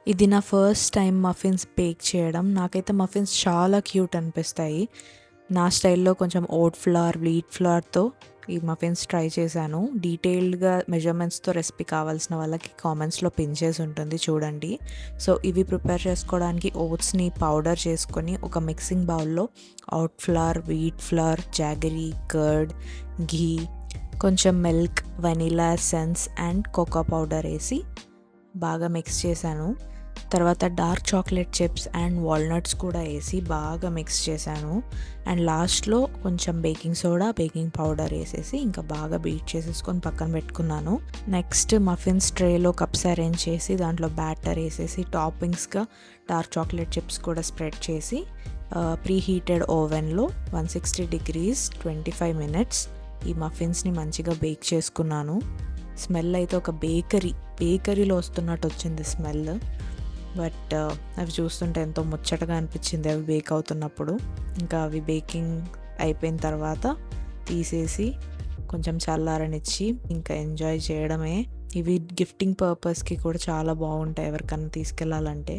ఇది నా first time muffins bake చేయడం. నాకైతే మఫిన్స్ చాలా క్యూట్ అనిపిస్తాయి. నా స్టైల్‌లో కొంచెం ఓట్ ఫ్లవర్, వీట్ ఫ్లవర్‌తో ఈ మఫిన్స్ ట్రై చేశాను. డీటెయిల్డ్‌గా మెజర్‌మెంట్స్‌తో రెసిపీ కావాల్సిన వాళ్ళకి కామెంట్స్‌లో పిన్ చేసి ఉంటుంది చూడండి. సో, ఇవి ప్రిపేర్ చేసుకోవడానికి ఓట్స్‌ని పౌడర్ చేసుకొని ఒక మిక్సింగ్ బౌల్‌లో oat flour, wheat flour, jaggery, curd, ghee, కొంచెం milk, vanilla essence and cocoa powder వేసి బాగా మిక్స్ చేశాను. తర్వాత dark chocolate chips and walnuts కూడా వేసి బాగా మిక్స్ చేశాను. అండ్ లాస్ట్లో కొంచెం బేకింగ్ సోడా, బేకింగ్ పౌడర్ వేసేసి ఇంకా బాగా బీట్ చేసేసుకొని పక్కన పెట్టుకున్నాను. నెక్స్ట్ మఫిన్స్ ట్రేలో కప్స్ అరేంజ్ చేసి దాంట్లో బ్యాటర్ వేసేసి టాపింగ్స్గా డార్క్ చాక్లెట్ చిప్స్ కూడా స్ప్రెడ్ చేసి ప్రీ హీటెడ్ ఓవెన్లో 160 degrees 25 minutes ఈ మఫిన్స్ని మంచిగా బేక్ చేసుకున్నాను. స్మెల్ అయితే ఒక బేకరీలో వస్తున్నట్టు వచ్చింది స్మెల్. బట్ అవి చూస్తుంటే ఎంతో ముచ్చటగా అనిపించింది అవి బేక్ అవుతున్నప్పుడు. ఇంకా అవి బేకింగ్ అయిపోయిన తర్వాత తీసేసి కొంచెం చల్లారనిచ్చి ఇంకా ఎంజాయ్ చేయడమే. ఇవి గిఫ్టింగ్ పర్పస్కి కూడా చాలా బాగుంటాయి ఎవరికన్నా తీసుకెళ్ళాలంటే.